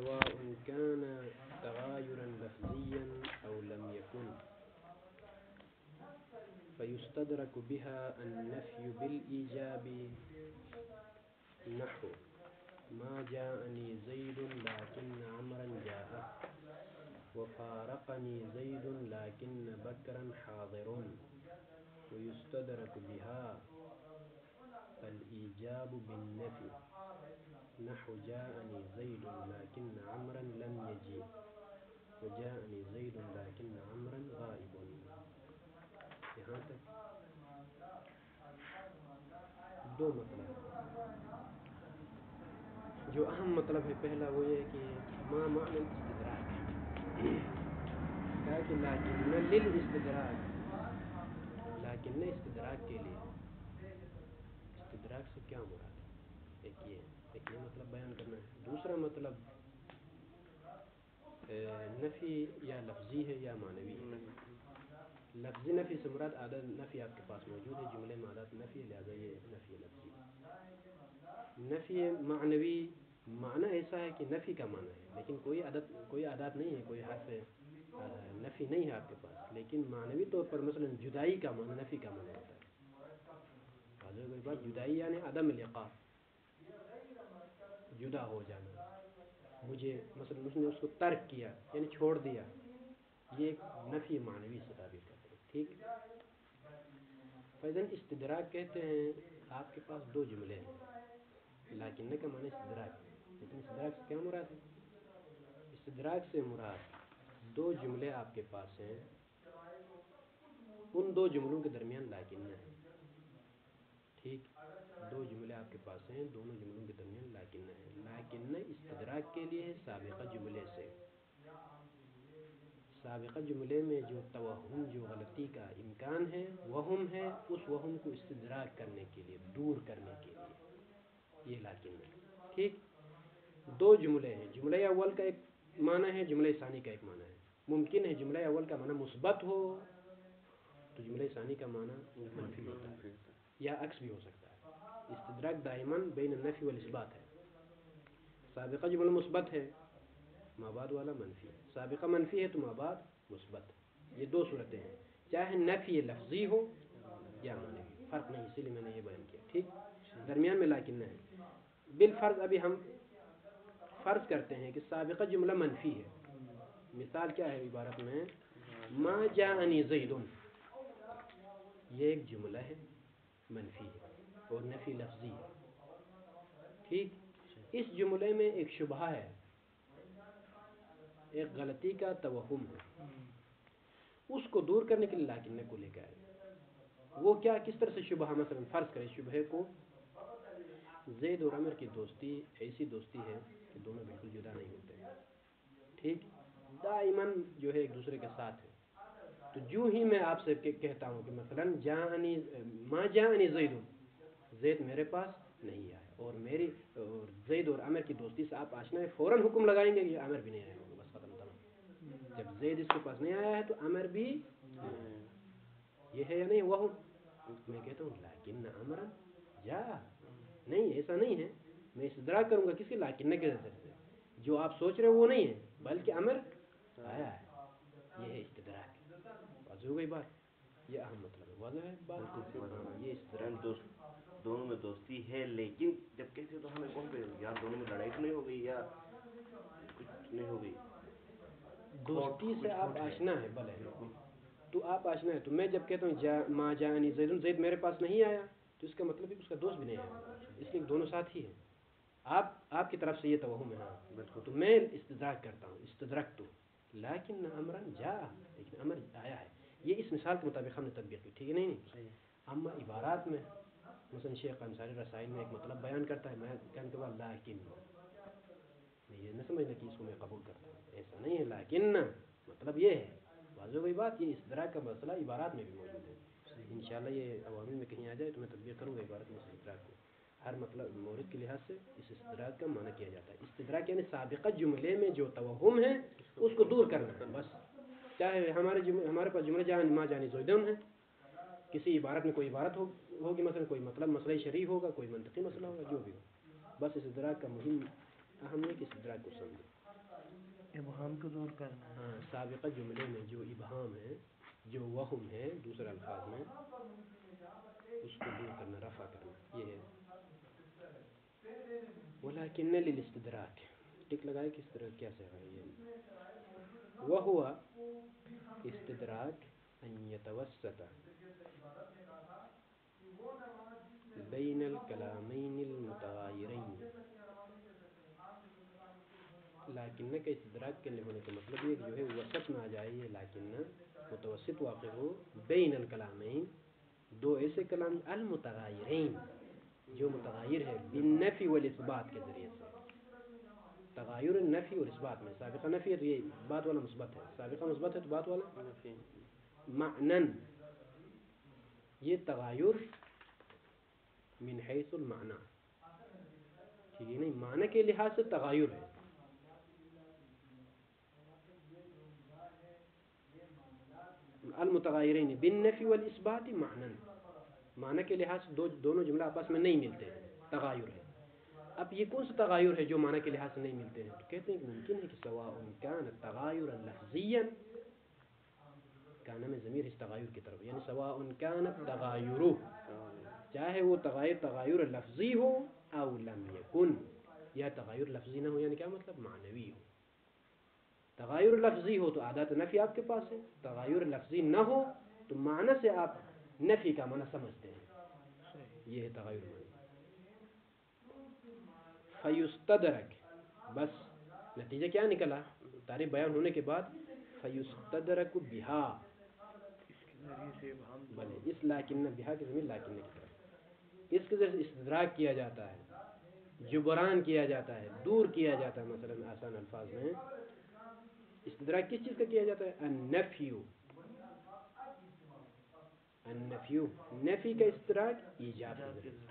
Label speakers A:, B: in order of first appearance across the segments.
A: سواء كان تغايرا لفظيا أو لم يكن فيستدرك بها النفي بالإيجاب نحو ما جاءني زيد لكن عمرا جاء وفارقني زيد لكن بكرا حاضر ويستدرك بها الإيجاب بالنفي نحو جاءني زيد لكن عمرا لم يجي وجاءني زيد لكن عمرا غائب. یہاں تک دو مطلب جو اہم مطلب ہے پہلا وہ یہ ہے کہ ما معنی الاستدراک کہا کہ لیکن للاستدراک لیکن استدراک کے لیے استدراک سے کیا مراد ہے ایک یہ مطلب بیان کرنا ہے. دوسرا مطلب نفی یا لفظی ہے یا معنوی ہے. لفظی نفی سے مراد عدد نفی آپ کے پاس موجود ہے جملے میں عدد نفی لہذا یہ نفی لفظی. نفی معنوی معنی ایسا ہے کہ نفی کا معنی ہے لیکن کوئی عدد نہیں ہے, کوئی حرف نفی نہیں ہے آپ کے پاس, لیکن معنوی طور پر مثلا جدائی کا معنی نفی کا معنی ہوتا ہے. کوئی بات جدائی یعنی عدم لقاء, جدا ہو جانا. مجھے مثلا اس نے اس کو ترک کیا یعنی چھوڑ دیا, یہ ایک نفی معنوی سے تعبیر کرتے ہیں. ٹھیک. فإذن استدراک کہتے ہیں آپ کے پاس دو جملے ہیں لیکن کا معنی استدراک, لیکن استدراک سے کیا مراد ہے؟ استدراک سے مراد دو جملے آپ کے پاس ہیں, ان دو جملوں کے درمیان لیکن ہے. ٹھیک, دو جملے آپ کے پاس ہیں, دونوں جملوں کے درمیان لیکن ہے. لیکن استدراک کے لیے ہے سابقہ جملے سے. سابقہ جملے میں جو توہم, جو غلطی کا امکان ہے, وہم ہے, اس وہم کو استدراک کرنے کے لیے, دور کرنے کے لیے یہ لیکن ہے. ٹھیک. دو جملے ہیں, جملہ اول کا ایک معنی ہے, جملہ ثانی کا ایک معنی ہے. ممکن ہے جملہ اول کا معنی مثبت ہو تو جملہ ثانی کا معنی منفی ہوتا ہے, یا عکس بھی ہو سکتا ہے. استدراک دائماً بین النفی والاثبات ہے. سابقہ جملہ مثبت ہے, ما بعد والا منفی. سابقہ منفی ہے تو ما بعد مثبت. یہ دو صورتیں ہیں, چاہے نفی لفظی ہو یا معنوی, فرق نہیں, اسی لیے میں نے یہ بیان کیا. ٹھیک. درمیان میں لیکن نہ ہے. بالفرض ابھی ہم فرض کرتے ہیں کہ سابقہ جملہ منفی ہے. مثال کیا ہے عبارت میں, ما جاءنی زید, یہ ایک جملہ ہے منفی ہے اور نفی لفظی ہے. ٹھیک. اس جملے میں ایک شبہہ ہے, ایک غلطی کا توہم ہے, اس کو دور کرنے کے لیے لیکن کو لے کے آئے. وہ کیا, کس طرح سے شبہہ؟ مثلا فرض کریں شبہے کو زید اور عمر کی دوستی ایسی دوستی ہے کہ دونوں بالکل جدا نہیں ہوتے ہیں. ٹھیک. دائماً جو ہے ایک دوسرے کے ساتھ ہے. تو جو ہی میں آپ سے کہتا ہوں کہ مثلا جاءنی ما جاءنی زید, زید میرے پاس نہیں آیا, اور زید اور عمر کی دوستی سے آپ آشنا ہے, فوراً حکم لگائیں گے کہ عمر بھی نہیں آیا ہوگا, بس ختم تمام. جب زید اس کے پاس نہیں آیا ہے تو عمر بھی, یہ ہے یا نہیں وہ. میں کہتا ہوں لیکن عمرا جا, نہیں ایسا نہیں ہے. میں استدراک کروں گا کسی لیکن کے نظر سے, جو آپ سوچ رہے ہو وہ نہیں ہے بلکہ عمر آیا ہے. یہ ہے استدراک. واضح ہو گئی بات. یہ اہم مطلب ہے. واضح ہے بات. یہ استدراک.
B: دونوں میں دوستی ہے لیکن جب کہتے تو ہمیں کون پہ یار دونوں میں لڑائی تو نہیں ہو گئی یا کچھ نہیں ہو گئی.
A: دوستی سے آپ آشنا ہے بھلے, تو آپ آشنا ہے. تو میں جب کہتا ہوں ما جاءنی زید, زید میرے پاس نہیں آیا, تو اس کا مطلب ہے کہ اس کا دوست بھی نہیں آیا, اس لیے دونوں ساتھ ہی ہیں. آپ کی طرف سے یہ توہم ہے. ہاں, تو میں استدراک کرتا ہوں, استدرک تو لیکن امرا جا, لیکن امر آیا ہے. یہ اس مثال کے مطابق ہم نے تطبیق کی. ٹھیک ہے. نہیں. اما عبارات میں مثلا شیخ انصاری رسائل میں ایک مطلب بیان کرتا ہے, میں کہنے کے بعد لیکن, یہ نہ سمجھنا کہ اس کو میں قبول کرتا ہوں, ایسا نہیں ہے. لیکن مطلب یہ ہے. واضح ہو گئی بات. یہ استدراک کا مسئلہ عبارات میں بھی موجود ہے. انشاءاللہ یہ عوامل میں کہیں آ جائے تو میں تطبیق کروں گا عبارت میں استدراک کو. ہر مطلب مورد کے لحاظ سے اس استدراک کا معنی کیا جاتا ہے. استدراک یعنی سابقہ جملے میں جو توہم ہے اس کو دور کرنا بس. چاہے ہمارے پاس جملہ ما جاءنی زید ہے, کسی عبارت میں کوئی عبارت ہوگی, مثلا کوئی مطلب مسئلہ شرعی ہوگا, کوئی منطقی مسئلہ ہوگا, جو بھی ہو, بس استدراک کا مہم اہم ہے کہ استدراک کو سمجھو.
C: ابہام کو دور کرنا ہے.
A: ہاں سابقہ جملے میں جو ابہام ہے جو وہم ہے دوسرے الفاظ میں اس کو دور کرنا رفع کرنا یہ ہے. ولیکن للاستدراک ٹک لگائے کس طرح کیسے ہے یہ وہو استدراک ان یتوسط بین الکلامین المتغایرین. لیکن کا استدراک کرنے ہونے کا مطلب یہ جو ہے وسط میں آ جائے یہ لیکن متوسط واقع ہو بین الکلامین دو ایسے کلام المتغایرین جو متغیر ہے بالنفی والاثبات کے ذریعے سے. تغایر النفی اور اثبات میں سابقہ نفی ہے تو یہ بات والا مثبت ہے سابقہ مثبت ہے تو بات والا
B: نفی.
A: معنن یہ تغایر من حیث المعنی ٹھیک ہے نہیں معنی کے لحاظ سے تغایر ہے. المتغیرین بالنفی والاثبات معنن معنی کے لحاظ سے دونوں جملہ آپس میں نہیں ملتے ہیں تغایر ہے. اب یہ کون سا تغایر ہے جو معنی کے لحاظ سے نہیں ملتے ہیں تو کہتے ہیں کہ ممکن ہے کہ سواء کان تغایر لفظیا کان میں ضمیر اس تغایر کی طرف یعنی سواء کان تغایر چاہے وہ تغایر لفظی ہو او لم یکن یا تغایر لفظی نہ ہو یعنی کیا مطلب معنوی ہو. تغایر لفظی ہو تو عادت نفی آپ کے پاس ہے تغایر لفظی نہ ہو تو معنی سے آپ نفی کا معنی سمجھتے ہیں یہ ہے تغایر معنی. فیستدرک بس نتیجہ کیا نکلا تعریف بیان ہونے کے بعد فیستدرک بہا بلے اس لیکن بہا کی ضمیر لیکن کی طرف اس کے ذریعے استدراک کیا جاتا ہے جبران کیا جاتا ہے دور کیا جاتا ہے. مثلا آسان الفاظ میں استدراک کس چیز کا کیا جاتا ہے النفی نفی کا استدراک ایجاب کے ذریعے.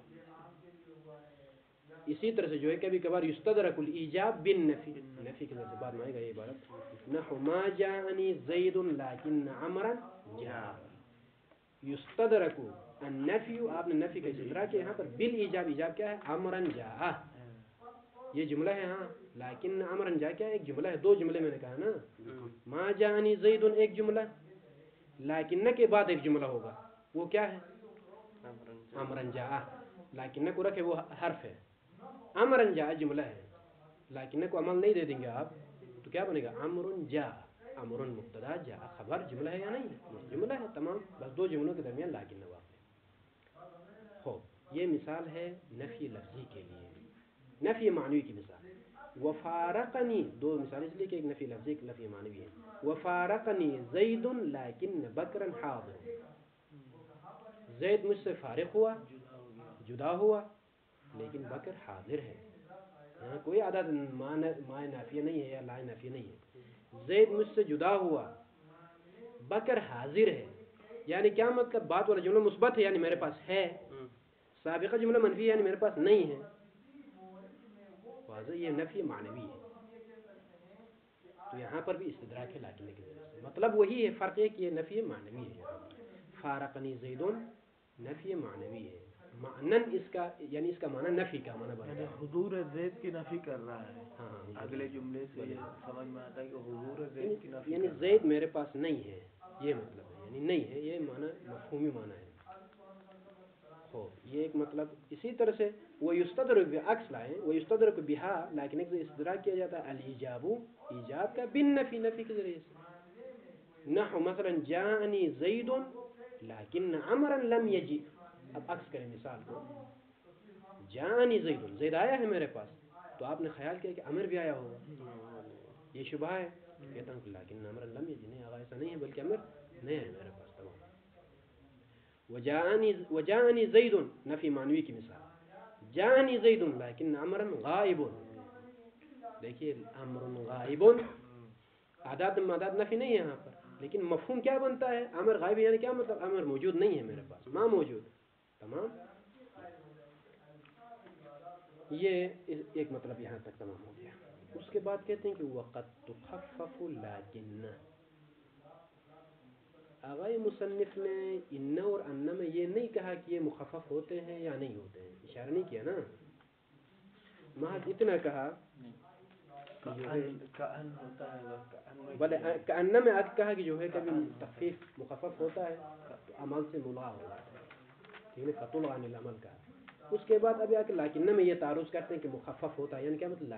A: اسی طرح سے جو ہے کبھی کبھار یستدرک الایجاب بالنفی نفی کے ذریعے بعد میں آئے گا یہ عبارت نحو ما جاءنی زید لیکن عمرا جاء. یستدرک النفی آپ نے نفی کا استدراک کیا یہاں پر بالایجاب ایجاب کیا ہے عمرا جاء یہ جملہ ہے ہاں لیکن عمرا جاء کیا ہے ایک جملہ ہے دو جملے میں نے کہا نا ما جاءنی زید ایک جملہ لیکن کے بعد ایک جملہ ہوگا وہ کیا ہے عمرا جاء لیکن کو رکھے وہ حرف ہے عمرا جاء جملہ ہے لیکن کو عمل نہیں دے دیں گے آپ تو کیا بنے گا عمر جاء عمر مبتدا جاء خبر جملہ ہے یا نہیں جملہ ہے تمام بس دو جملوں کے درمیان لیکن واقع ہو. یہ مثال ہے نفی لفظی کے لیے نفی معنوی کی مثال. وفارقنی دو مثال اس لیے کہ ایک نفی لفظی ایک نفی معنوی ہے. وفارقنی زید لیکن بکرا حاضر زید مجھ سے فارغ ہوا جدا ہوا لیکن بکر حاضر ہے. یہاں کوئی عدد مائے نافیہ نہیں ہے یا لائے نافیہ نہیں ہے. زید مجھ سے جدا ہوا بکر حاضر ہے یعنی کیا مطلب بات والا جملہ مثبت ہے یعنی میرے پاس ہے سابقہ جملہ منفی یعنی میرے پاس نہیں ہے. واضح یہ نفی معنوی ہے تو یہاں پر بھی استدراک ہے لیکن کے ذریعے سے مطلب وہی ہے فرق ہے کہ یہ نفی معنوی ہے. فارقنی زیدون نفی معنوی ہے معنن اس کا یعنی اس کا معنی نفی کا معنی بنتا
C: یعنی
A: ہے.
C: حضور زید کی نفی کر رہا ہے.
A: ہاں
C: اگلے جملے سے یہ سمجھ میں آتا ہے کہ حضور زید کی نفی
A: یعنی زید میرے پاس نہیں ہے یہ مطلب ہے یعنی نہیں ہے یہ معنی مفہومی معنی ہے. ہو یہ ایک مطلب. اسی طرح سے وہ یستدرک عکس لائیں وہ یستدرک بہا لیکن ایک استدراک کیا جاتا ہے الایجاب ایجاب کا بالنفی نفی کے ذریعے سے. نحو مثلا جاءنی زید لیکن عمرا لم یجی. اب عکس کریں مثال کو جاءنی زید آیا ہے میرے پاس تو آپ نے خیال کیا کہ عمر بھی آیا ہوگا یہ شبہ ہے کہتا ہوں کہ لیکن عمرا لم یجی نہیں آغا ایسا نہیں ہے بلکہ عمر نہیں ہے میرے پاس تمام. وجاءنی زید نفی معنوی کی مثال جاءنی زید لیکن عمرا غائب. دیکھیے امر غائب عادات مادات نفی نہیں ہے یہاں پر لیکن مفہوم کیا بنتا ہے امر غائب یعنی کیا مطلب امر موجود نہیں ہے میرے پاس ما موجود تمام. یہ ایک مطلب یہاں تک تمام ہو گیا. اس کے بعد کہتے ہیں کہ وقد تخفف لیکن آغای مصنف نے ان اور ان میں یہ نہیں کہا کہ یہ مخفف ہوتے ہیں یا نہیں ہوتے ہیں اشارہ نہیں کیا نا محض اتنا کہا
C: کأن ہوتا ہے
A: بلے کأن میں کہا کہ جو ہے کبھی تخفیف مخفف ہوتا ہے تو عمل سے ملغا ہو جاتا ہے، ٹھیک ہے، فطلع عن العمل کا. اس کے بعد ابھی آ کے لاکن میں یہ تعارض کرتے ہیں کہ مخفف ہوتا ہے، یعنی کیا مطلب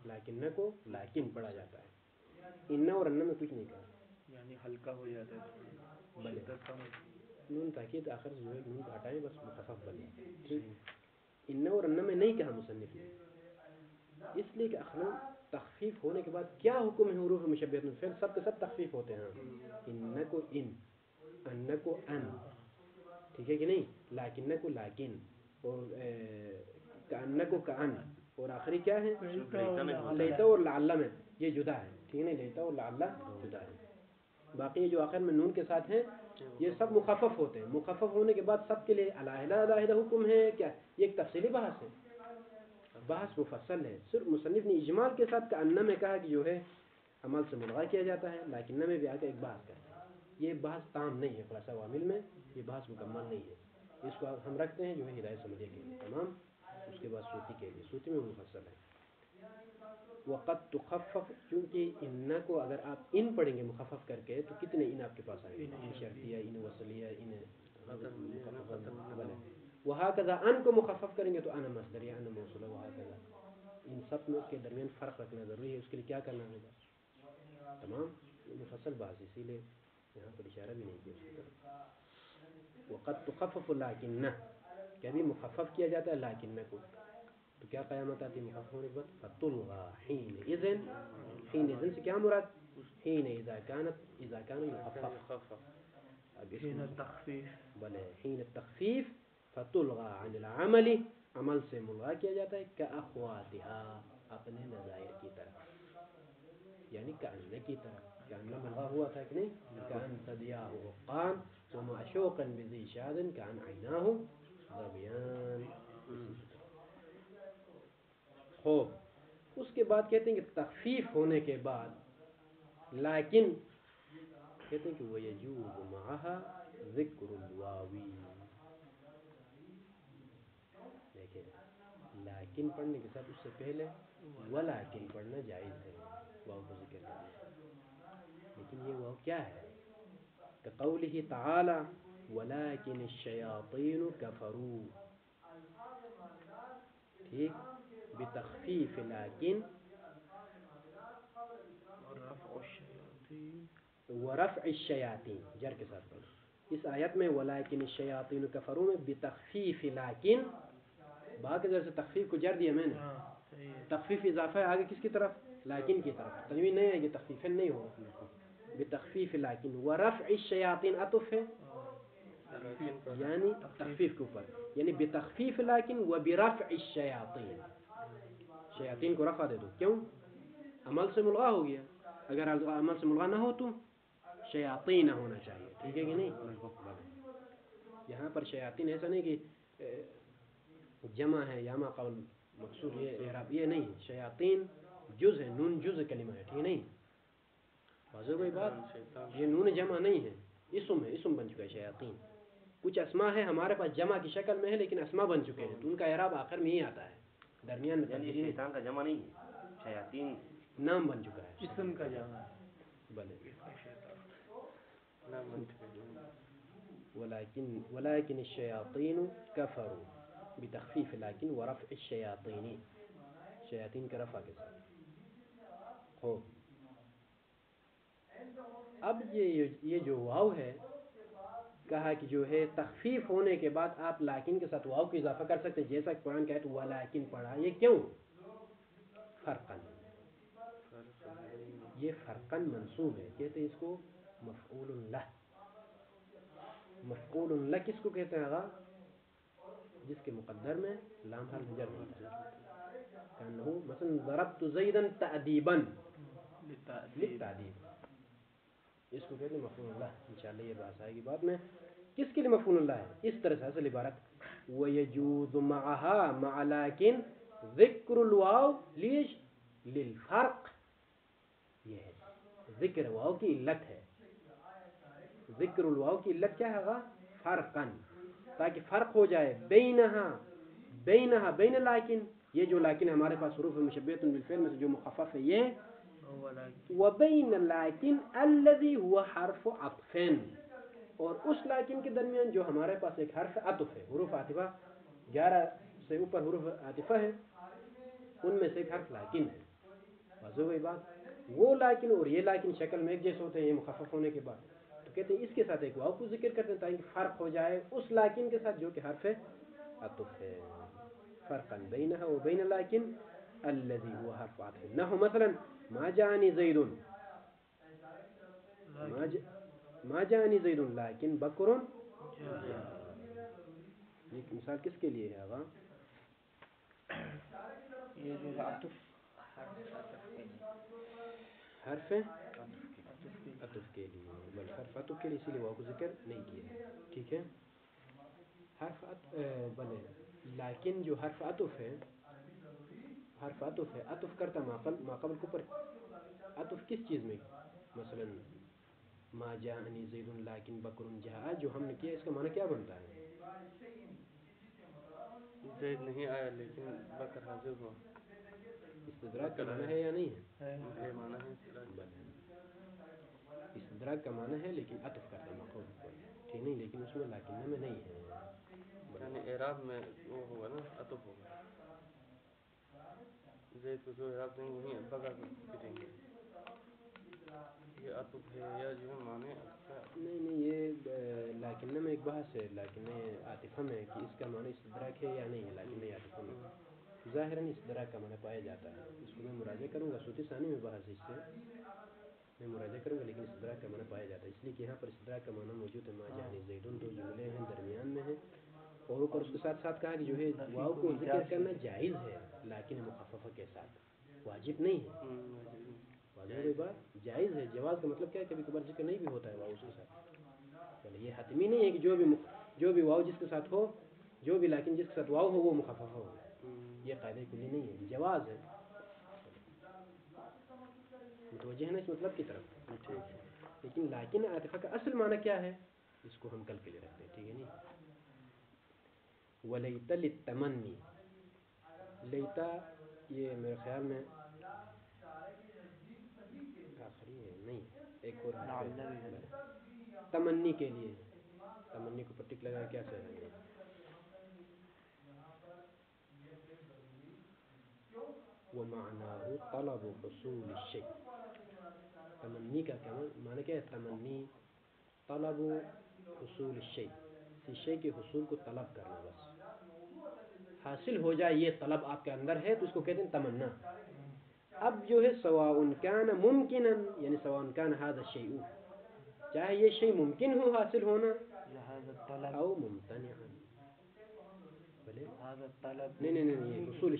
A: لاکن کو لاکن پڑھا جاتا ہے، ان اور ان میں کچھ نہیں کہا،
C: یعنی ہلکا ہو جاتا ہے.
A: بلے نون تاکید آخر سے جو ہے نون کو ہٹائیں بس مخفف بنے، ٹھیک. ان اور ان میں نہیں کہا مصنف نے، اس لیے کہ اخلاق تخفیف ہونے کے بعد کیا حکم ہے حروف مشبہۃ میں، پھر سب کے سب تخفیف ہوتے ہیں، ان کو ان کو ان، ٹھیک ہے کہ نہیں، لاکن کو لاکن، اور کأن کو کأن، اور آخری کیا ہے لیتا اور لعل میں، یہ جدا ہے، ٹھیک ہے نہیں، لیتا اور لعل جدا ہے. باقی جو آخر میں نون کے ساتھ ہیں یہ سب مخفف ہوتے ہیں. مخفف ہونے کے بعد سب کے لیے علیحدہ علیحدہ حکم ہے کیا، یہ ایک تفصیلی بحث ہے، بحث مفصل ہے. صرف مصنف نے اجمال کے ساتھ کأن میں کہا کہ جو ہے عمل سے ملغا کیا جاتا ہے، لیکن میں بھی آگے ایک بحث کرتے ہیں. یہ بحث تام نہیں ہے، خلاصہ عوامل میں یہ بحث مکمل نہیں ہے، اس کو ہم رکھتے ہیں جو ہے ہدایت سمجھے کے لیے تمام. اس کے بعد صوتی کے لیے، صوتی میں مفصل ہے. وقت تخفف، چونکہ ان کو اگر آپ ان پڑھیں گے مخفف کر کے تو کتنے ان آپ کے پاس آئیں گے، ان شرطیہ، ان وصلیہ، ان وہکذا ان کو مخفف کریں گے تو ان مصدریہ، ان موصولہ، وہکذا ان سب میں کے درمیان فرق رکھنا ضروری ہے. اس کے لیے کیا کرنا ہوگا، تمام مفصل بحث، اسی لیے یہاں پر اشارہ بھی نہیں کیا اس کی طرف. وقت تخفف لیکن، کبھی مخفف کیا جاتا ہے لیکن کو، تو کیا قیامت آتی ہے مخفف ہونے کے بعد، فتلغى حينئذ، حينئذ سے کیا مراد، حين اذا كانت اذا كان يخفف، اب
C: حين التخفیف،
A: بلے حين التخفیف فتلغى عن العمل، عمل سے ملغا کیا جاتا ہے، كأخواتها، اپنے نظائر کی طرف، یعنی کأن کی طرف. کأن ملغا ہوا تھا کہ نہیں، کأن ثدیاه حقان ومعشوقا بذی شاد كأن عیناه ظبیان. خوب، اس کے بعد کہتے ہیں کہ تخفیف ہونے کے بعد لیکن کہتے ہیں کہ وَيَجُوزُ مَعَهَا ذِكْرُ الْوَاوِي، دیکھیں لیکن پڑھنے کے ساتھ اس سے پہلے ولیکن پڑھنا جائز ہے، واو کو ذکر کرنا. لیکن یہ واو کیا ہے، كقوله تعالی وَلَكِنِ الشَّيَاطِينُ كَفَرُوا، ٹھیک، بتخفیف لیکن ورفع الشیاطین، جر کے ساتھ پڑھو. اس آیت میں ولیکن الشیاطین کفروا میں بتخفیف لیکن، باقی ادھر سے تخفیف کو جر دیا میں نے، تخفیف اضافہ ہے آگے کس کی طرف، لیکن کی طرف، تنوین نہیں آئے گی، تخفیف نہیں ہوگا. بتخفیف لیکن ورفع الشیاطین عطف ہے، یعنی تخفیف کے اوپر، یعنی بتخفیف لیکن و برفع الشیاطین، شیاطین کو رفع دے دو، کیوں، عمل سے ملغا ہو گیا، اگر عمل سے ملغا نہ ہو تو شیاطین ہونا چاہیے، ٹھیک ہے کہ نہیں. یہاں پر شیاطین ایسا نہیں کہ جمع ہے یا ما قول مقصود، یہ اعراب یہ نہیں، شیاطین جز ہے، نون جز کلمہ ہے، ٹھیک ہے نہیں. واضح کوئی بات، یہ نون جمع نہیں ہے، اسم ہے، اسم بن چکا ہے شیاطین. کچھ اسماء ہے ہمارے پاس جمع کی شکل میں ہے لیکن اسماء بن چکے ہیں، تو ان کا اعراب آخر میں ہی آتا ہے، درمیان میں
B: یعنی شیطان کا جمع نہیں ہے، شیاطین
A: نام بن چکا ہے،
C: اسم کا جمع،
A: بلے
B: نام بن چکے ہیں.
A: ولكن الشياطين كفروا بتخفيف لیکن ورفع الشیاطین، شیاطین کا رفع کے ساتھ. ہو اب یہ جو واو ہے، کہا کہ جو ہے تخفیف ہونے کے بعد آپ لیکن کے ساتھ واو کو اضافہ کر سکتے ہیں، جیسا کہ قرآن کہتا ہے ولیکن پڑھا، یہ کیوں، فرقاً، یہ فرقاً منصوب ہے، کہتے ہیں اس کو مفعول لہ. مفعول لہ کس کو کہتے ہیں آغا، جس کے مقدر میں لام حرف جر ہوتا ہے، کانہو مثلا ضربت زیدا تأدیبا، للتعدیب، اس کو کہتے ہیں مفعول لہ. انشاءاللہ یہ بات آئے گی بعد میں کس کے لیے مفعول لہ ہے. اس طرح سے اصل عبارت وَيَجُوزُ مَعَهَا مَعَ لَكِن ذِكْرُ الْوَاوِ لیش للفرق، یہ ہے ذکر واو کی علت ہے. ذکر الواو کی علت کیا ہے، فرقاً، تاکہ فرق ہو جائے بینہا بین لیکن یہ جو لیکن ہمارے پاس حروف مشبہۃ بالفعل میں سے جو مخفف ہے یہ
C: ولكن
A: وبین لیکن الذی هو حرف عطف، اور اس لیکن کے درمیان جو ہمارے پاس ایک حرف عطف ہے، حروف عاطفہ 11 سے اوپر حروف عاطفہ ہے، ان میں سے ایک حرف لیکن ہے. واضح ہوئی بات؟ وہ لیکن اور یہ لیکن شکل میں ایک جیسے ہوتے ہیں یہ مخفف ہونے کے بعد، تو کہتے ہیں اس کے ساتھ ایک واو کو ذکر کرتے ہیں تاکہ فرق ہو جائے اس لیکن کے ساتھ جو کہ حرف عطف ہے. فرقا بینها وبین لیکن الذي هو حرف عطف. نحو مثلا ما جاءني زید، ما جاءني زید لیکن بکر جاء. یہ مثال کس کے لیے ہے آغا؟
C: یہ جو ہے عطف
A: حرف عطف کے لیے، بل حرف عطف کے لیے اسی لیے واو کو ذکر نہیں کیا. ٹھیک ہے، حرف بلے لیکن جو حرف عطف ہے، حرف عطف ہے، عطف کرتا ما قبل کو پر. عطف کس چیز میں؟ مثلا ما جاءنی زید لیکن بکر جاء، جو ہم نے کیا اس کا معنی کیا بنتا ہے؟
B: زید نہیں آیا لیکن بکر حاضر ہوا.
A: استدراک کا معنی ہے یا نہیں ہے؟
B: یہ معنی ہے
A: استدراک کا معنی ہے لیکن عطف کرتا ما قبل پر. ٹھیک نہیں، لیکن اس میں لیکن میں نہیں ہے.
B: یعنی اعراب میں وہ ہوگا نا، عطف ہوگا. زید کو جو اعراب دیں گے وہیں بکر کو بھی دیں گے. یہ عطف ہے یا جو ہے معنی
A: نہیں یہ لیکن میں ایک بحث ہے، لیکن عاطفہ میں کہ اس کا معنی استدراک ہے یا نہیں ہے. لیکن عاطفہ میں ظاہراً استدراک کا معنی پایا جاتا ہے. اس کو میں مراجعہ کروں گا، صوتی ثانی میں بحث اس سے میں مراجعہ کروں گا، لیکن استدراک کا معنی پایا جاتا ہے اس لیے کہ یہاں پر استدراک کا معنی موجود ہے. ما جاءنی زیدن دو جملے ہیں درمیان میں ہیں، اور اوپر اس کے ساتھ ساتھ کہا کہ جو ہے واو کو ذکر کرنا جائز ہے لیکن مخففہ کے ساتھ، واجب نہیں ہے. واضح ہوئی بات؟ جائز ہے. جواز کا مطلب کیا ہے؟ کبھی کبھار ذکر نہیں بھی ہوتا ہے واو اس کے ساتھ. بلے یہ حتمی نہیں ہے کہ جو بھی واو جس کے ساتھ ہو، جو بھی لیکن جس کے ساتھ واو ہو وہ مخفف ہو. یہ قاعدہ کلی نہیں ہے، جواز ہے. متوجہ ہے نا اس مطلب کی طرف؟ لیکن لیکن عاطفہ کا اصل معنی کیا ہے اس کو ہم کل کے لیے رکھتے ہیں. ٹھیک ہے نہیں؟ ولیت للتمنی، لیتا یہ میرے خیال میں آخری ہے، نہیں ایک اور تمنی کے لیے. تمنی کو پٹک لگا کیا کہہ رہے ہیں؟ ومعناه طلب حصول الشيء. تمنی کا معنی کیا ہے؟ تمنی طلب حصول الشيء، کسی شے کے حصول کو طلب کرنا، بس حاصل ہو جائے یہ طلب آپ کے اندر ہے تو اس کو کہتے ہیں تمنا. اب جو ہے سواء کان ممکنا، یعنی سواء کان هذا الشيء، چاہے یہ شے ممکن ہو حاصل ہونا او ممتنعا. بلے نہیں یہ حصول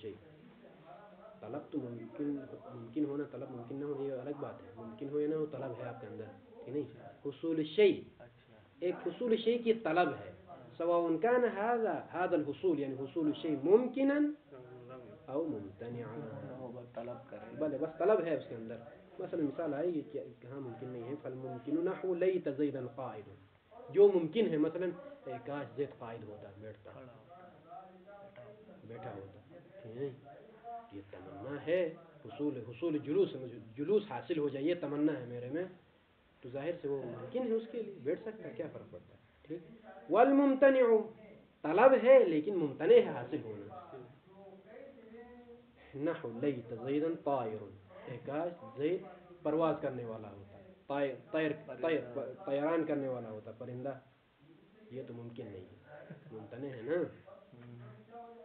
A: شيء. طلب تو ممکن ہونا، طلب ممکن نہ ہونا یہ الگ بات ہے. ممکن ہو یا نہ ہو طلب ہے آپ کے اندر، ٹھیک نہیں؟ حصول الشيء ایک حصول شيء کی طلب ہے. سواء كان هذا الحصول یعنی حصول الشيء ممکنا او ممتنعا. بلے بس طلب ہے اس کے اندر. مثلا مثال آئے گی کہ کہاں ممکن نہیں ہے. فالممکن نحو لیت زیدا قائد، جو ممکن ہے مثلا کاش زید قائد ہوتا، بیٹھا ہوتا. ٹھیک ہے، یہ تمنا ہے. حصول جلوس حاصل ہو جائے یہ تمنا ہے میرے میں، تو ظاہر سے وہ ممکن ہے اس کے لیے بیٹھ سکتا ہے، کیا فرق پڑتا ہے. ٹھیک. والممتنع طلب ہے لیکن ممتنع ہے حاصل ہونا. نحو لیت زیدا طائر، کاش زید پرواز کرنے والا ہوتا، طیران کرنے والا ہوتا، پرندہ. یہ تو ممکن نہیں ہے، ممتنع ہے نا.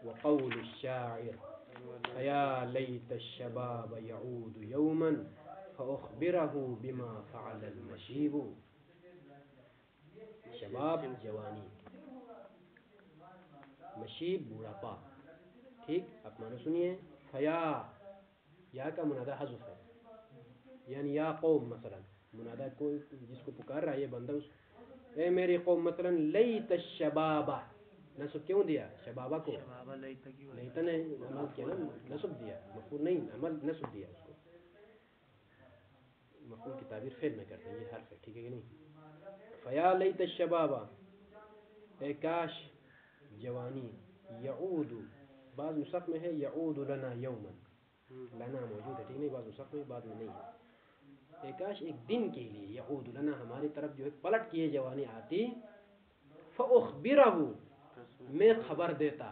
A: وقول الشاعر فيا ليت الشباب يعود يوما فأخبره بما فعل المشيب. شباب جوانی، مشیب بوڑھاپا. ٹھیک، آپ معنی سنیے. فیا، یا کا منادہ حذف ہے، یعنی یا قوم مثلا منادہ کوئی جس کو پکار رہا ہے یہ بندہ، اس اے میری قوم مثلا. لیت الشباب نصب کیوں دیا شبابہ کو؟ لیت نے عمل کیا نا، نصب دیا، مفعول نہیں عمل نصب دیا. اس کو مفعول کی تعبیر فعل میں کرتے ہیں، یہ حرف ہے. ٹھیک ہے کہ نہیں؟ فیا لیت الشباب، اے کاش جوانی، یعود بعض نسخ میں ہے یعود لنا یومن، لنا موجود ہے ٹھیک نہیں، بعض نسخ میں بعض میں نہیں ہے، کاش ایک دن کے لیے یعود لنا ہماری طرف جو ہے پلٹ کیے جوانی آتی، فاخبرہ میں خبر دیتا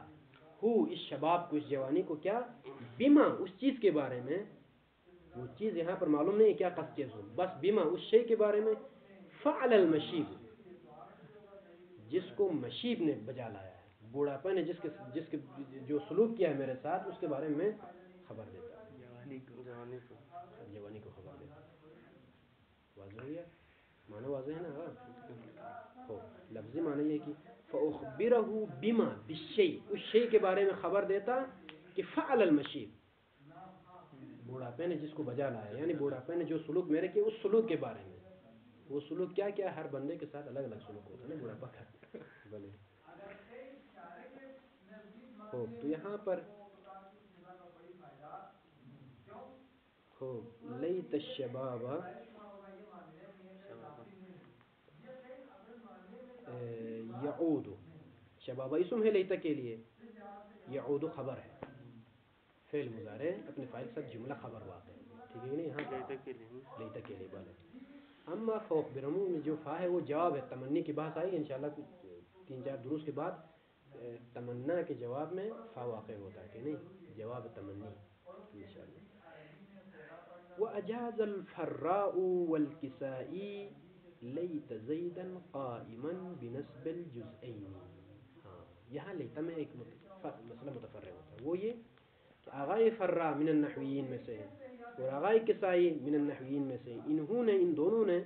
A: ہو اس شباب کو، اس جوانی کو، کیا بما اس چیز کے بارے میں، وہ چیز یہاں پر معلوم نہیں کیا قصد کے سن، بس بما اس شے کے بارے میں، فعل المشیب جس کو مشیب نے بجا لایا ہے، بوڑھاپا نے جس کے جو سلوک کیا ہے میرے ساتھ، اس کے بارے میں خبر دیتا، جوانی کو خبر دیتا۔ واضح ہو گیا؟ معنی واضح ہے نا؟ ہو لفظی معنی یہ کہ فاخبرہ بما بالشیء اس شے کے بارے میں خبر دیتا کہ فعل المشیب بوڑھاپے نے جس کو بجا لایا، یعنی بوڑھاپے نے جو سلوک میرے کیا، اس سلوک کے بارے میں، وہ سلوک کیا کیا، ہر بندے کے ساتھ الگ الگ سلوک ہوتا ہے نا بوڑھاپا کا بلے۔ تو یہاں پر لیت الشباب یعود، شباب اسم ہے لیتا کے لیے، یعود خبر ہے، فعل مضارع اپنے فاعل کے ساتھ جملہ خبر واقع ہے، ٹھیک ہے نہیں، یہاں لیتا کے لیے بلے۔ اما فاخبرہم میں جو فا ہے وہ جواب ہے، تمنی کی بحث آئی انشاءاللہ کچھ 3-4 دروس کے بعد، تمنا کے جواب میں فا واقع ہوتا ہے کہ نہیں، جواب تمنی انشاءاللہ۔ وَأَجَازَ الْفَرَّاءُ وَالْكِسَائِي لَيْتَ زَيْدًا قَائِمًا بِنَسْبِ الْجُزْئَيْنِ، ہاں یہاں لیتا میں ایک مسئلہ متفرع ہوتا ہے، وہ یہ کہ آغائے فرا من النحویین میں سے اور آغائے کسائی من النحویین میں سے، انہوں نے ان دونوں نے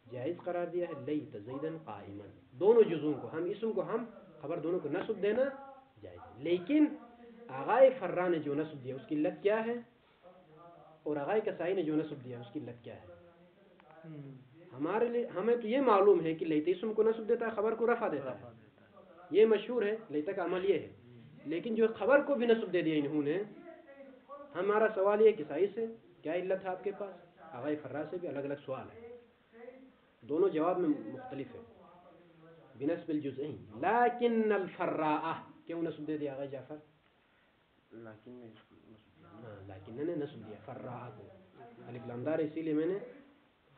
A: جائز قرار دیا ہے لیت زیدن قائما، دونوں جزوں کو ہم اسم کو ہم خبر دونوں کو نصب دینا جائز ہے، لیکن آغائے فرا نے جو نصب دیا اس کی علت کیا ہے، اور آغائے کسائی نے جو نصب دیا اس کی علت کیا ہے؟ ہمارے لیے ہمیں تو یہ معلوم ہے کہ لیت اسم کو نصب دیتا ہے، خبر کو رفع دیتا ہے، یہ مشہور ہے، لیتا کا عمل یہ ہے، لیکن جو خبر کو بھی نصب دے دیا انہوں نے، ہمارا سوال یہ کسائی سے کیا علت ہے آپ کے پاس، آغائے فرا سے بھی الگ الگ سوال ہے، دونوں جواب میں مختلف ہے، بنسب الجزئین، لیکن الفراء کیوں نصب دے دیا آغائے جعفر؟ لیکن نے نصب دیا فراء کو، الف لام دار، اسی لیے میں نے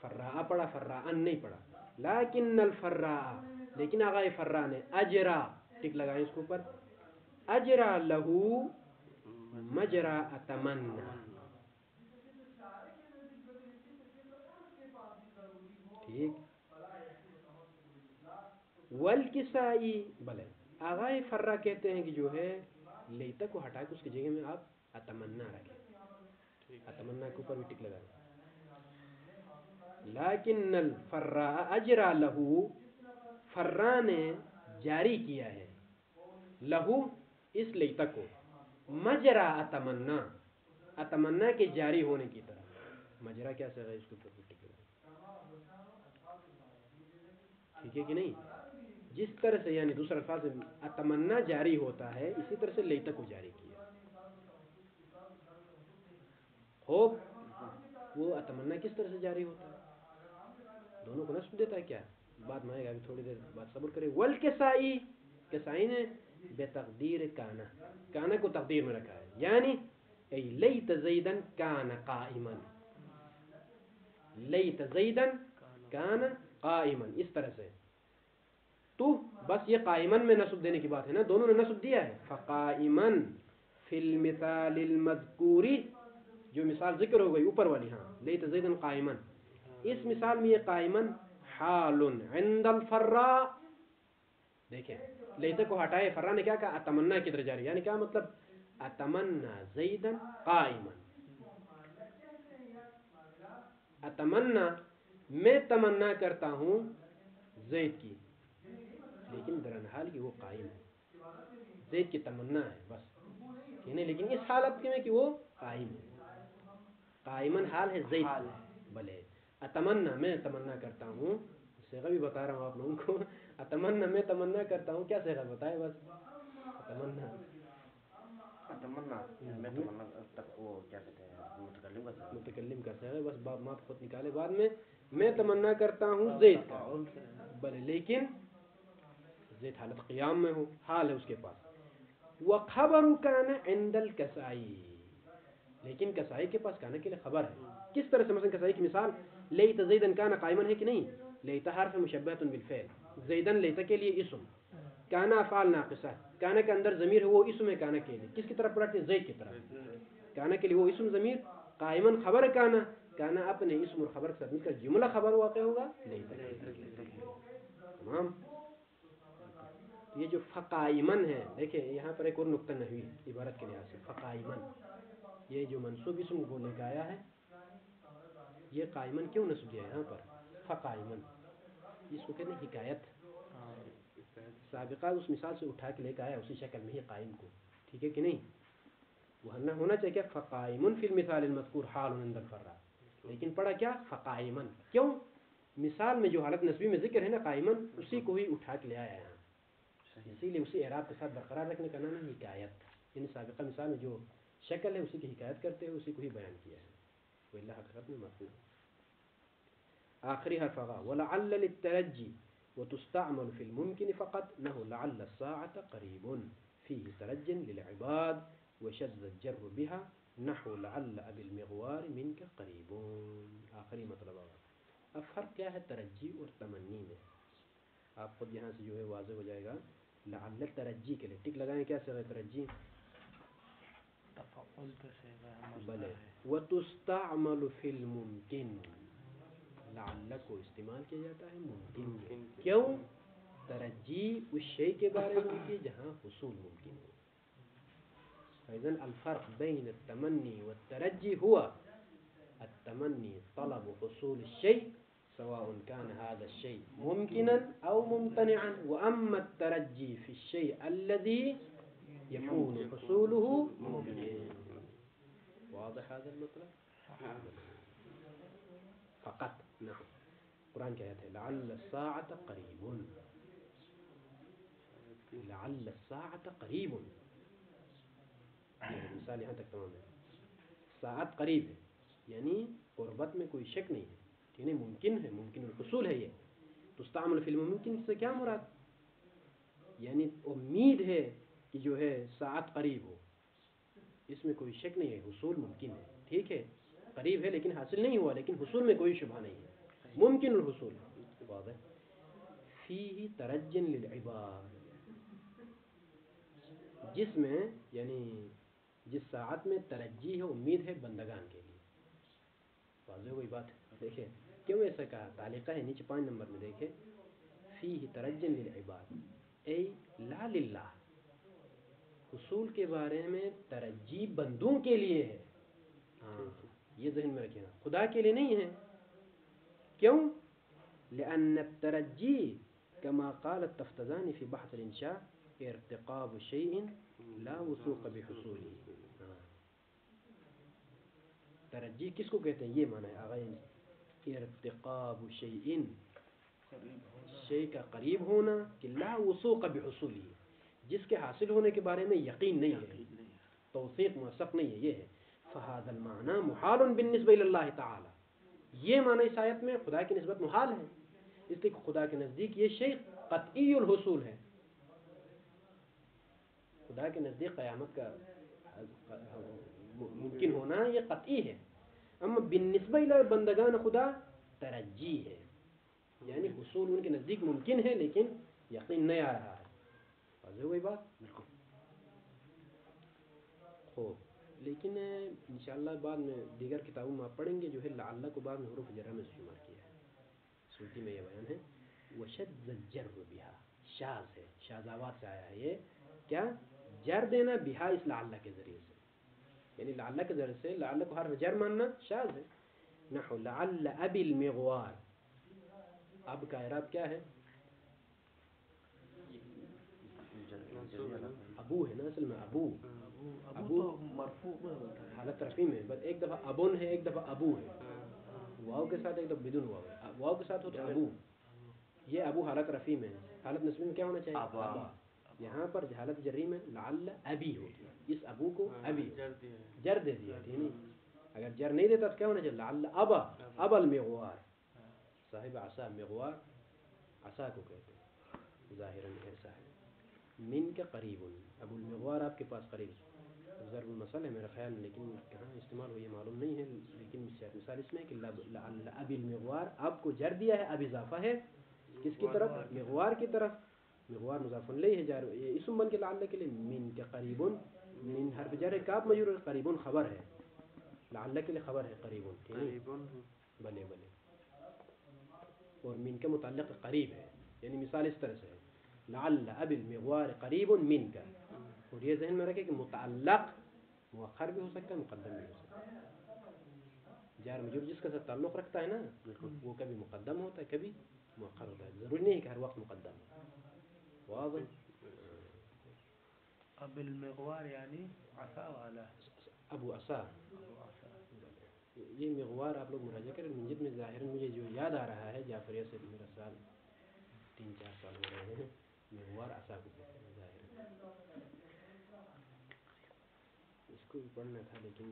A: فراء پڑھا، فراءن نہیں پڑھا، لیکن الفراء، لیکن آغائے فرا نے اجرا، ٹک لگائیں اس کے اوپر، اجرا لہو مجرا اتمنى، ٹھیک، والکسائی بلے، آغائے فرا کہتے ہیں کہ جو ہے لیتا کو ہٹا کے اس کی جگہ میں آپ اتمنا رکھیں، اتمنا کے اوپر بھی ٹک لگائیں، لیکن الفراء اجرا لہو، فرا نے جاری کیا ہے، لہو اس لیتا کو، مجرا اتمنا، اتمنا کے جاری ہونے کی طرح، مجرا کیا سے اس کے اوپر بھی ٹک لگائیں، ٹھیک ہے کہ نہیں، جس طرح سے یعنی دوسرا الفاظ اتمنا جاری ہوتا ہے، اسی طرح سے لیتا کو جاری کیا، خوب وہ اتمنا کس طرح سے جاری ہوتا ہے، دونوں کو نصب دیتا ہے کیا، بعد میں آئے گا، ابھی تھوڑی دیر بعد صبر کرے، والکسائی، کسائی نے بے تقدیر کانا، کانا کو تقدیر میں رکھا ہے، یعنی ای لیت زیدن کان قائما، لیت زیدن کان قائما، اس طرح سے، تو بس یہ قائمن میں نصب دینے کی بات ہے نا، دونوں نے نصب دیا ہے، فقائمن فی المثال المذکوری، جو مثال ذکر ہو گئی اوپر والی، ہاں لیت زیدن قائمن، اس مثال میں یہ قائمن حال عند الفراء، دیکھیں لیتا کو ہٹائے، فرا نے کیا کہا، اتمنا کی طرح جاری، یعنی کیا مطلب، اتمنا زیدن قائما، اتمنا میں تمنا کرتا ہوں زید کی، لیکن درنحال کی وہ قائم ہے، زید کی تمنا ہے بس، لیکن اس حالت میں کہ وہ قائم ہے، قائمن حال ہے زید کی، بلے اتمنا میں تمنا کرتا ہوں، صیغہ بھی بتا رہا ہوں آپ لوگوں کو، اتمنا میں تمنا کرتا ہوں، کیا صیغہ بتائے بس، اتمنا
B: میں تمنا وہ کیا کہتے ہیں
A: متکلم کا صیغہ، بس مات خود نکالے بعد میں تمنا کرتا ہوں زید کا، بلے لیکن زید حالت قیام میں ہو، حال ہے اس کے پاس، وخبر کان عند الکسائی، لیکن کسائی کے پاس کانا کے لیے خبر ہے. کس طرح سے؟ مثلا کسائی کی مثال لیت زیدن کان قائما ہے کہ نہیں؟ لیت حرف مشبہۃ بالفعل، زیدن لیت کے لیے اسم، کانا افعال ناقصہ، کانا کے اندر ضمیر ہے وہ اسم ہے کانا کے لیے، کس کی طرف پلٹتے؟ زید کی طرف. کانا کے لیے وہ اسم ضمیر، قائما خبر کانا، کانا اپنے اسم اور خبر کے ساتھ مل کر جملہ خبر واقع ہوگا لیت. تمام. یہ جو فقائمن ہے، دیکھیں یہاں پر ایک اور نقطہ نحوی ہے عبارت کے لحاظ سے. فقائمن، یہ جو منصوب اسم کو لے کے آیا ہے، یہ قائمن کیوں نصب کیا ہے یہاں پر؟ فقائمن، اس کو کہتے ہیں حکایت سابقہ، اس مثال سے اٹھا کے لے کے آیا اسی شکل میں ہی قائم کو. ٹھیک ہے کہ نہیں؟ وہ ہونا چاہیے کہ فقائمن فی المثال المذکور حال عند الفراء، لیکن پڑھا کیا؟ فقائمن. کیوں؟ مثال میں جو حالت نصبی میں ذکر ہے نا قائمن، اسی کو ہی اٹھا کے لے آیا ہے، اسی لیے اسی اعراب کے ساتھ برقرار رکھنے کا نام ہے حکایت. یعنی سابقہ مثال میں جو شکل ہے اسی کی حکایت کرتے ہوئے اسی کو ہی بیان کیا ہے. واللہ حقیقت میں مطلوب. آخری حرف غا. ولعل للترجی وتستعمل في الممكن فقط نحو لعل الساعة قريب فيه ترج للعباد وشذ الجر بها نحو لعل أبي المغوار منك قريب. آخری مطلب آگا. اب فرق کیا ہے ترجی اور تمنی میں؟ آپ خود یہاں سے جو ہے واضح ہو جائے گا. لعل ترجی کے لیے ٹک لگائیں، کیا صيغہ ترجی؟
C: تفعل کا صيغہ
A: بلے. وتستعمل في الممكن، لعل کو استعمال کیا جاتا ہے ممکن میں. کیوں؟ ترجی اس شے کے بارے میں ہوتی ہے جہاں حصول ممکن ہو. فإذن الفرق بين التمني والترجي هو التمني طلب حصول الشيء سواء كان هذا الشيء ممكنا أو ممتنعا، وأما الترجي في الشيء الذي يكون حصوله ممكن. واضح هذا المطلب؟ فقط. نعم. قرآن کی آیت ہے لعل الساعة قریب، لعل الساعة قریب. یہ مثال یہاں تک تمام ہے. ساعت قریب ہے یعنی قربت میں کوئی شک نہیں ہے، یعنی ممکن ہے، ممکن الحصول ہے. یہ تستعمل فی الممکن سے کیا مراد؟ یعنی امید ہے کہ جو ہے ساعت قریب ہو، اس میں کوئی شک نہیں ہے، حصول ممکن ہے. ٹھیک ہے، قریب ہے لیکن حاصل نہیں ہوا، لیکن حصول میں کوئی شبہ نہیں ہے، ممکن الحصول. واضح. فیہ ترجن للعباد، جس میں یعنی جس ساعت میں ترجی ہے، امید ہے بندگان کے لیے. واضح ہوئی بات. دیکھیں کیوں ایسا کہا، تعلیقہ ہے نیچے 5 نمبر میں دیکھیں. فیہ ترجن للعباد ای لا للہ، حصول کے بارے میں ترجی بندوں کے لیے ہے. ہاں یہ ذہن میں رکھنا، خدا کے لیے نہیں ہے. کیوں؟ لأن الترجی كما قال التفتزاني في بحث الانشاء ارتقاب شيء لا وثوق بحصوله. ترجی کس کو کہتے ہیں؟ یہ معنی ہے آغاین، ارتقاب شیء، شیء کا قریب ہونا، کہ لا وثوق بحصوله، جس کے حاصل ہونے کے بارے میں یقین نہیں ہے، توثیق موثق نہیں ہے. یہ ہے فهذا المعنى محال بالنسبة إلى الله تعالى. یہ معنی اس آیت میں خدا کی نسبت محال ہے، اس لیے خدا کے نزدیک یہ شیء قطعی الحصول ہے. خدا کے نزدیک قیامت کا ممکن ہونا یہ قطعی ہے. اما بالنسبہ الی بندگان خدا ترجی ہے، یعنی حصول ان کے نزدیک ممکن ہے لیکن یقین نہیں آ رہا ہے. واضح ہوئی بات؟ بالکل. خوب. لیکن انشاءاللہ بعد میں دیگر کتابوں میں آپ پڑھیں گے جو ہے لعل کو بعد میں حروف جرہ میں شمار کیا ہے. سوتی میں یہ بیان ہے. وشذ الجر بها، شاذ ہے، شاذاوات سے آیا ہے. یہ کیا؟ جر دینا بہا اس لعل کے ذریعے سے، یعنی لعل کے ذریعے سے لعل کو حرف جر ماننا شاذ ہے. نحو لعل ابی المغوار، اب کا اعراب کیا ہے؟ ابو ہے نا اصل میں. ابو
C: مرفوع میں ہوتا ہے،
A: حالت رفیع میں، بس ایک دفعہ ابن ہے ایک دفعہ ابو ہے. واو کے ساتھ ایک دفعہ بدون واو ہے. واو کے ساتھ ہو تو ابو، یہ ابو حالت رفیع میں ہے. حالت نصبی میں کیا ہونا چاہیے؟ ابا. یہاں پر حالت جری میں لعل ابی ہوتی ہے، اس ابو کو ابی جر دے دیا. اگر جر نہیں دیتا تو کیا ہونا چاہیے؟ لعل ابا، ابا المغوار، صاحب عصا. مغوار عصا کو کہتے ہیں، ظاہراً ایسا ہے. من کا قریب، ابو المغوار آپ کے پاس قریب، ضرب المثل ہے میرا خیال میں، لیکن کہاں استعمال ہو یہ معلوم نہیں ہے، لیکن مثال اس میں کہ لعل ابی المغوار، اب کو جر دیا ہے، اب اضافہ ہے کس کی طرف؟ مغوار کی طرف، مغوار مضاف الیہ ہے، جار یہ اسم بن کے لعل کے لیے، من کے قریب، من حرف جر ہے، کاف مجرور، قریب خبر ہے، لعل کے لیے خبر ہے قریب، ٹھیک ہے، بلے بلے، اور من کا متعلق قریب ہے، یعنی مثال اس طرح سے ہے لعل ابی المغوار قریب من کا، اور یہ ذہن میں رکھے کہ متعلق مؤخر بھی ہو سکتا ہے، مقدم بھی ہو سکتا ہے، جار مجرور جس کے ساتھ تعلق رکھتا ہے نا وہ کبھی مقدم ہوتا ہے کبھی مؤخر ہوتا ہے، ضروری نہیں ہے کہ ہر وقت مقدم ہو، واضح؟
C: اب المغوار یعنی عصا والا،
A: ابو عصا،
C: ابو عصا،
A: یہ مغوار آپ لوگ مراجعہ کریں، منجد میں ظاہر مجھے جو یاد آ رہا ہے، جعفریہ سے میرا سال 3-4 سال ہو رہے ہیں، مغوار عصا کو کہتے ہیں ظاہر، اس کو بھی پڑھنا تھا لیکن